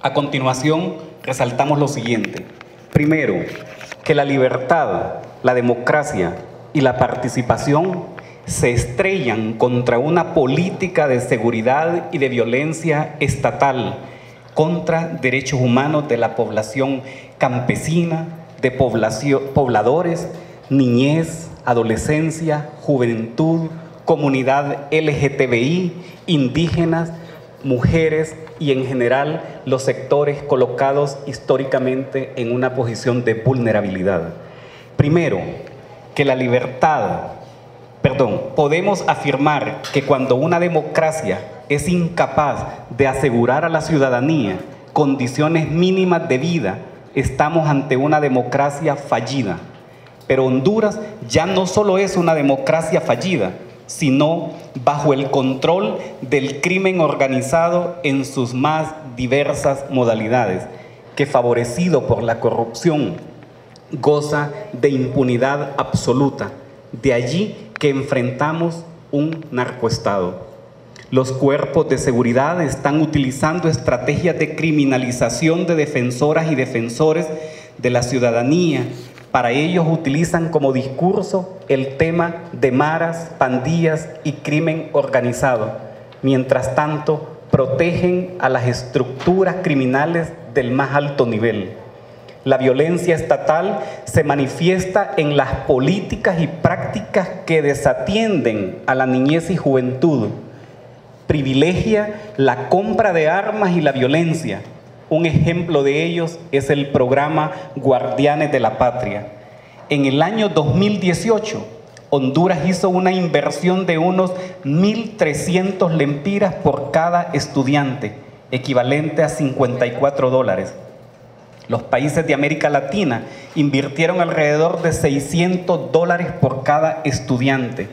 A continuación, resaltamos lo siguiente. Primero, que la libertad, la democracia y la participación se estrellan contra una política de seguridad y de violencia estatal contra derechos humanos de la población campesina, de pobladores, niñez, adolescencia, juventud, comunidad LGTBI, indígenas, mujeres y en general los sectores colocados históricamente en una posición de vulnerabilidad. Primero, que la podemos afirmar que cuando una democracia es incapaz de asegurar a la ciudadanía condiciones mínimas de vida, estamos ante una democracia fallida. Pero Honduras ya no solo es una democracia fallida, sino bajo el control del crimen organizado en sus más diversas modalidades, que favorecido por la corrupción, goza de impunidad absoluta. De allí que enfrentamos un narcoestado. Los cuerpos de seguridad están utilizando estrategias de criminalización de defensoras y defensores de la ciudadanía. Para ellos utilizan como discurso el tema de maras, pandillas y crimen organizado. Mientras tanto, protegen a las estructuras criminales del más alto nivel. La violencia estatal se manifiesta en las políticas y prácticas que desatienden a la niñez y juventud. Privilegia la compra de armas y la violencia. Un ejemplo de ellos es el programa Guardianes de la Patria. En el año 2018, Honduras hizo una inversión de unos 1.300 lempiras por cada estudiante, equivalente a $54. Los países de América Latina invirtieron alrededor de $600 por cada estudiante.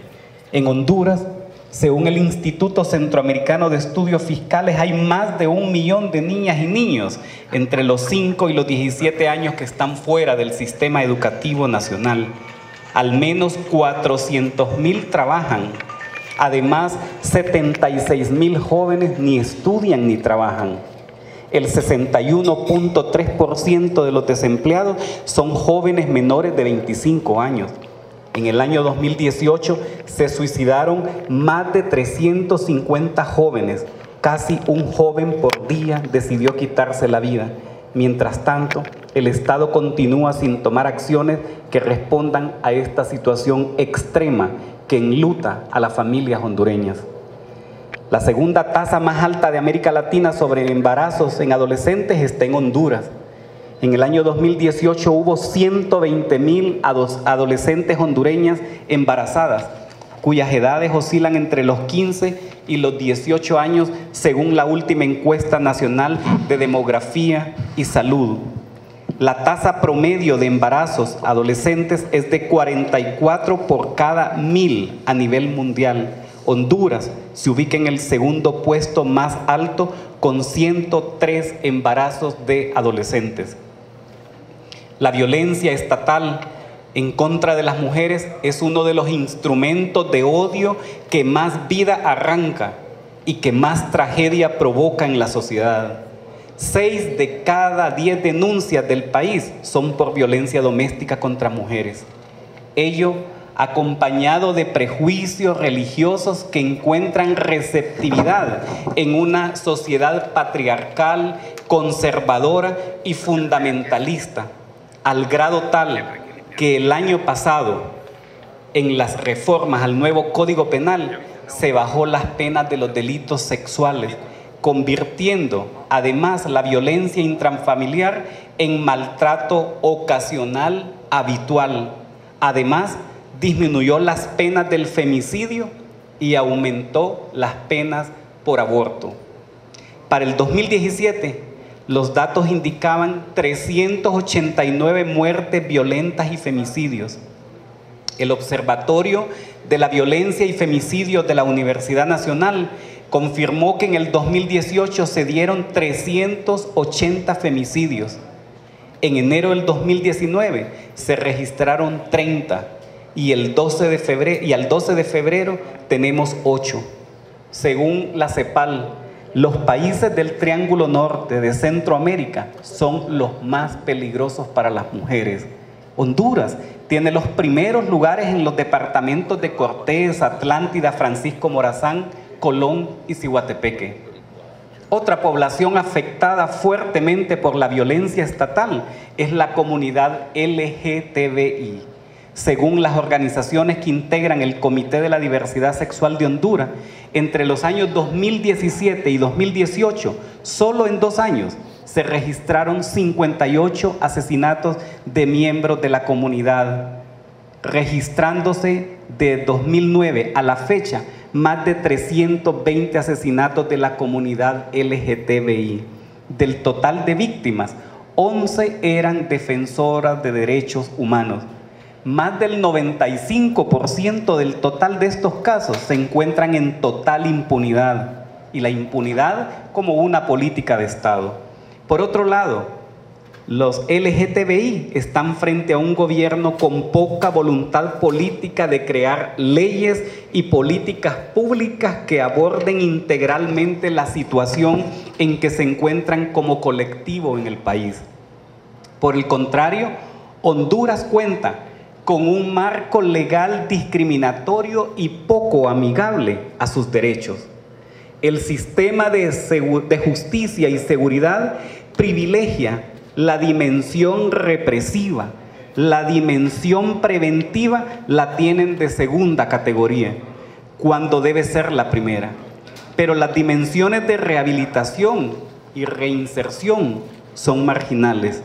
En Honduras, según el Instituto Centroamericano de Estudios Fiscales, hay más de 1 millón de niñas y niños entre los 5 y los 17 años que están fuera del sistema educativo nacional. Al menos 400,000 trabajan. Además, 76,000 jóvenes ni estudian ni trabajan. El 61.3% de los desempleados son jóvenes menores de 25 años. En el año 2018 se suicidaron más de 350 jóvenes. Casi un joven por día decidió quitarse la vida. Mientras tanto, el Estado continúa sin tomar acciones que respondan a esta situación extrema que enluta a las familias hondureñas. La segunda tasa más alta de América Latina sobre embarazos en adolescentes está en Honduras. En el año 2018 hubo 120,000 adolescentes hondureñas embarazadas, cuyas edades oscilan entre los 15 y los 18 años, según la última encuesta nacional de demografía y salud. La tasa promedio de embarazos adolescentes es de 44 por cada 1.000 a nivel mundial. Honduras se ubica en el segundo puesto más alto con 103 embarazos de adolescentes. La violencia estatal en contra de las mujeres es uno de los instrumentos de odio que más vida arranca y que más tragedia provoca en la sociedad. 6 de cada 10 denuncias del país son por violencia doméstica contra mujeres. Ello acompañado de prejuicios religiosos que encuentran receptividad en una sociedad patriarcal, conservadora y fundamentalista, al grado tal que el año pasado, en las reformas al nuevo Código Penal, se bajó las penas de los delitos sexuales, convirtiendo además la violencia intrafamiliar en maltrato ocasional habitual. Además, disminuyó las penas del femicidio y aumentó las penas por aborto. Para el 2017, los datos indicaban 389 muertes violentas y femicidios. El Observatorio de la Violencia y Femicidios de la Universidad Nacional confirmó que en el 2018 se dieron 380 femicidios. En enero del 2019 se registraron 30 y al 12 de febrero tenemos 8. Según la CEPAL, Los países del Triángulo Norte de Centroamérica son los más peligrosos para las mujeres. Honduras tiene los primeros lugares en los departamentos de Cortés, Atlántida, Francisco Morazán, Colón y Ciguatepeque. Otra población afectada fuertemente por la violencia estatal es la comunidad LGTBI. Según las organizaciones que integran el Comité de la Diversidad Sexual de Honduras, entre los años 2017 y 2018, solo en 2 años, se registraron 58 asesinatos de miembros de la comunidad, registrándose de 2009 a la fecha más de 320 asesinatos de la comunidad LGTBI. Del total de víctimas, 11 eran defensoras de derechos humanos. Más del 95% del total de estos casos se encuentran en total impunidad, y la impunidad como una política de Estado. Por otro lado, los LGTBI están frente a un gobierno con poca voluntad política de crear leyes y políticas públicas que aborden integralmente la situación en que se encuentran como colectivo en el país. Por el contrario, Honduras cuenta con un marco legal discriminatorio y poco amigable a sus derechos. El sistema de justicia y seguridad privilegia la dimensión represiva. La dimensión preventiva la tienen de segunda categoría, cuando debe ser la primera. Pero las dimensiones de rehabilitación y reinserción son marginales,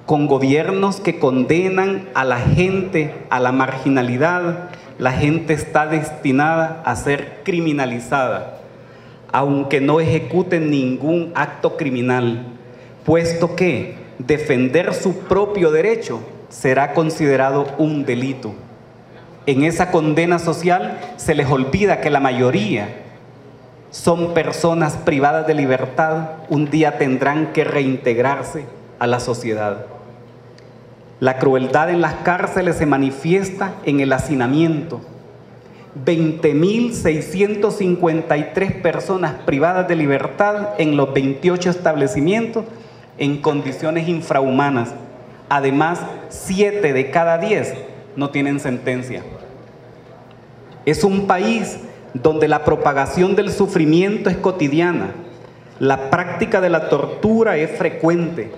con gobiernos que condenan a la gente a la marginalidad. La gente está destinada a ser criminalizada, aunque no ejecuten ningún acto criminal, puesto que defender su propio derecho será considerado un delito. En esa condena social se les olvida que la mayoría son personas privadas de libertad. Un día tendrán que reintegrarse a la sociedad. La crueldad en las cárceles se manifiesta en el hacinamiento. 20.653 personas privadas de libertad en los 28 establecimientos en condiciones infrahumanas. Además, 7 de cada 10 no tienen sentencia. Es un país donde la propagación del sufrimiento es cotidiana, la práctica de la tortura es frecuente,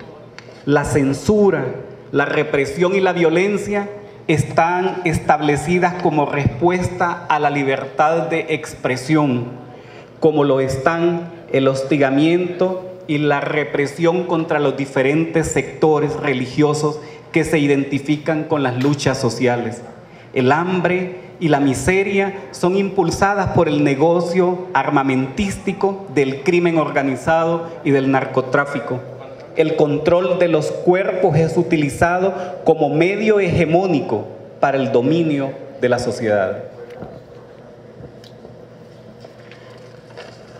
la censura, la represión y la violencia están establecidas como respuesta a la libertad de expresión, como lo están el hostigamiento y la represión contra los diferentes sectores religiosos que se identifican con las luchas sociales. El hambre y la miseria son impulsadas por el negocio armamentístico del crimen organizado y del narcotráfico. El control de los cuerpos es utilizado como medio hegemónico para el dominio de la sociedad.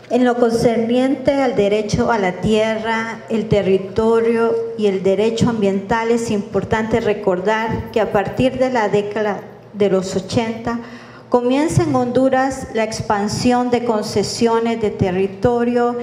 En lo concerniente al derecho a la tierra, el territorio y el derecho ambiental, es importante recordar que a partir de la década de los 80 comienza en Honduras la expansión de concesiones de territorio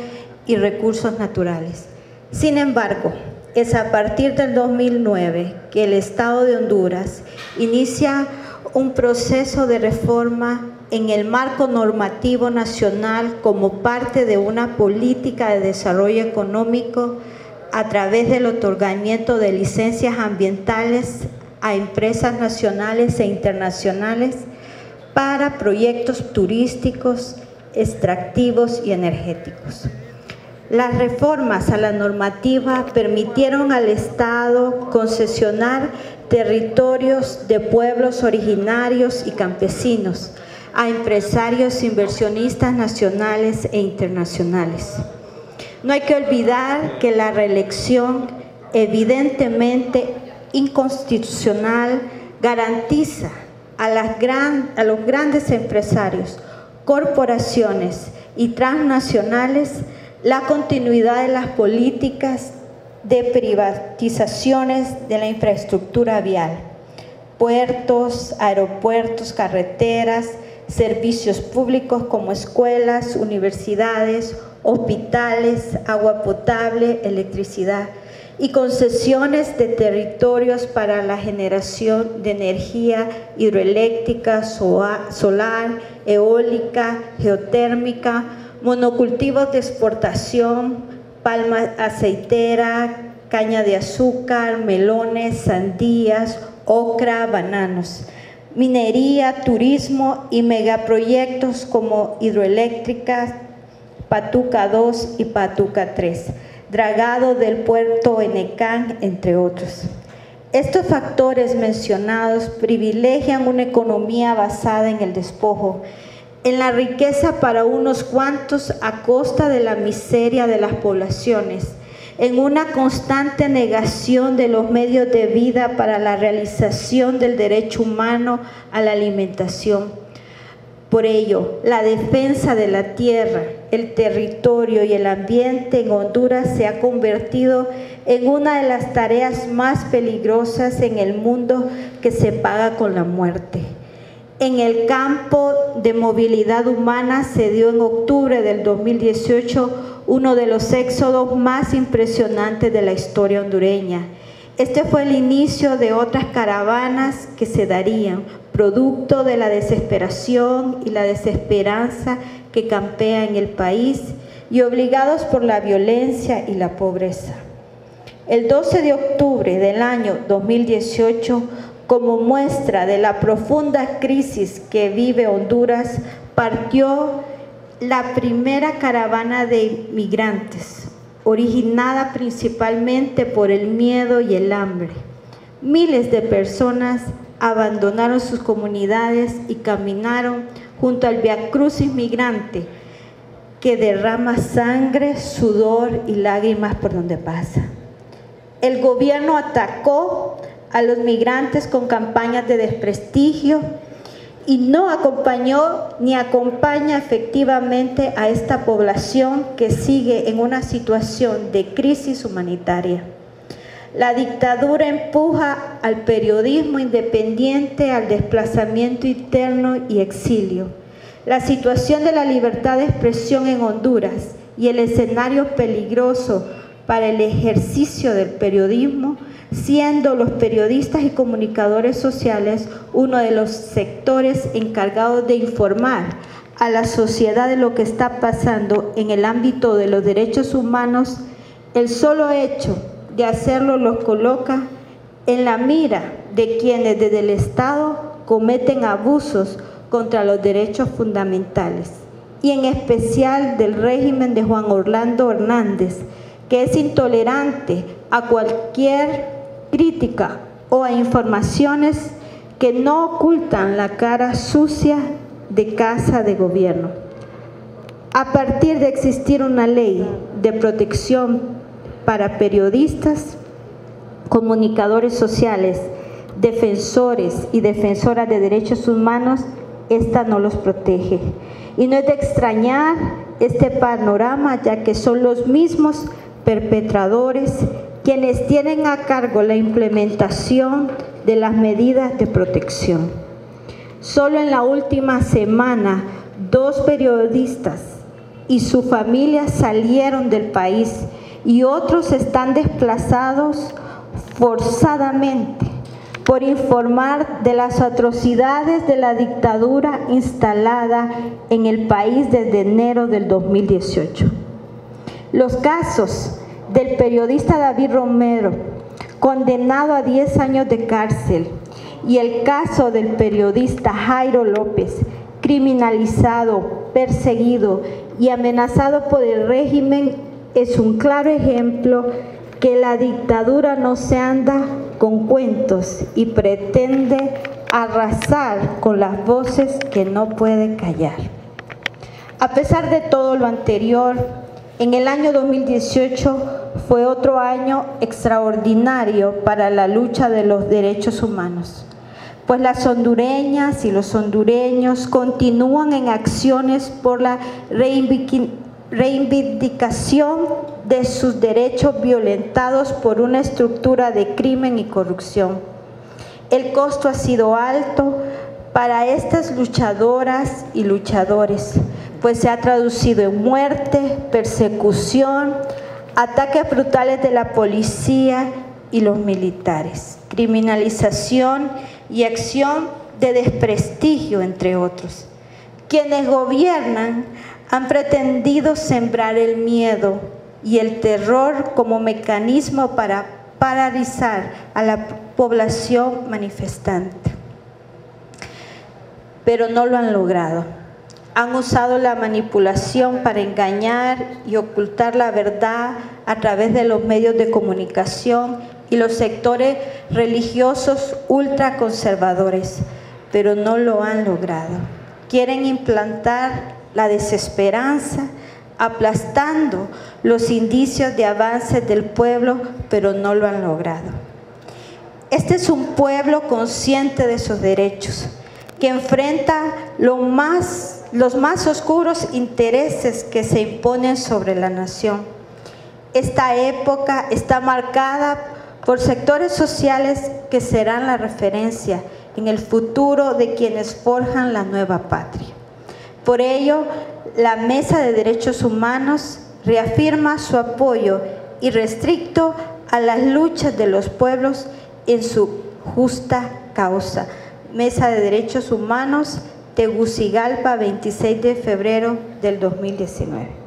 y recursos naturales. Sin embargo, es a partir del 2009 que el Estado de Honduras inicia un proceso de reforma en el marco normativo nacional como parte de una política de desarrollo económico a través del otorgamiento de licencias ambientales a empresas nacionales e internacionales para proyectos turísticos, extractivos y energéticos. Las reformas a la normativa permitieron al Estado concesionar territorios de pueblos originarios y campesinos a empresarios inversionistas nacionales e internacionales. No hay que olvidar que la reelección, evidentemente inconstitucional, garantiza a los grandes empresarios, corporaciones y transnacionales la continuidad de las políticas de privatizaciones de la infraestructura vial, puertos, aeropuertos, carreteras, servicios públicos como escuelas, universidades, hospitales, agua potable, electricidad y concesiones de territorios para la generación de energía hidroeléctrica, solar, eólica, geotérmica, monocultivos de exportación, palma aceitera, caña de azúcar, melones, sandías, ocra, bananos, minería, turismo y megaproyectos como hidroeléctricas, Patuca 2 y Patuca 3, dragado del puerto Enecán, entre otros. Estos factores mencionados privilegian una economía basada en el despojo, en la riqueza para unos cuantos a costa de la miseria de las poblaciones, en una constante negación de los medios de vida para la realización del derecho humano a la alimentación. Por ello, la defensa de la tierra, el territorio y el ambiente en Honduras se ha convertido en una de las tareas más peligrosas en el mundo, que se paga con la muerte. En el campo de movilidad humana se dio en octubre del 2018 uno de los éxodos más impresionantes de la historia hondureña. Este fue el inicio de otras caravanas que se darían, producto de la desesperación y la desesperanza que campea en el país y obligados por la violencia y la pobreza. El 12 de octubre del año 2018, como muestra de la profunda crisis que vive Honduras, partió la primera caravana de migrantes, originada principalmente por el miedo y el hambre. Miles de personas abandonaron sus comunidades y caminaron junto al viacrucis migrante que derrama sangre, sudor y lágrimas por donde pasa. El gobierno atacó a los migrantes con campañas de desprestigio y no acompañó ni acompaña efectivamente a esta población que sigue en una situación de crisis humanitaria. La dictadura empuja al periodismo independiente, al desplazamiento interno y exilio. La situación de la libertad de expresión en Honduras y el escenario peligroso para el ejercicio del periodismo, siendo los periodistas y comunicadores sociales uno de los sectores encargados de informar a la sociedad de lo que está pasando en el ámbito de los derechos humanos. El solo hecho de hacerlo los coloca en la mira de quienes desde el Estado cometen abusos contra los derechos fundamentales, y en especial del régimen de Juan Orlando Hernández, que es intolerante a cualquier crítica o a informaciones que no ocultan la cara sucia de casa de gobierno. A partir de existir una ley de protección para periodistas, comunicadores sociales, defensores y defensoras de derechos humanos, esta no los protege. Y no es de extrañar este panorama, ya que son los mismos perpetradores quienes tienen a cargo la implementación de las medidas de protección. Solo en la última semana, 2 periodistas y su familia salieron del país y otros están desplazados forzadamente por informar de las atrocidades de la dictadura instalada en el país desde enero del 2018. Los casos del periodista David Romero, condenado a 10 años de cárcel, y el caso del periodista Jairo López, criminalizado, perseguido y amenazado por el régimen, es un claro ejemplo que la dictadura no se anda con cuentos y pretende arrasar con las voces que no puede callar. A pesar de todo lo anterior, en el año 2018 fue otro año extraordinario para la lucha de los derechos humanos, pues las hondureñas y los hondureños continúan en acciones por la reivindicación de sus derechos violentados por una estructura de crimen y corrupción. El costo ha sido alto para estas luchadoras y luchadores, pues se ha traducido en muerte, persecución, ataques brutales de la policía y los militares, criminalización y acción de desprestigio, entre otros. Quienes gobiernan han pretendido sembrar el miedo y el terror como mecanismo para paralizar a la población manifestante. Pero no lo han logrado. Han usado la manipulación para engañar y ocultar la verdad a través de los medios de comunicación y los sectores religiosos ultraconservadores, pero no lo han logrado. Quieren implantar la desesperanza, aplastando los indicios de avances del pueblo, pero no lo han logrado. Este es un pueblo consciente de sus derechos, que enfrenta los más oscuros intereses que se imponen sobre la nación. Esta época está marcada por sectores sociales que serán la referencia en el futuro de quienes forjan la nueva patria. Por ello, la Mesa de Derechos Humanos reafirma su apoyo irrestricto a las luchas de los pueblos en su justa causa. Mesa de Derechos Humanos, Tegucigalpa, 26 de febrero del 2019.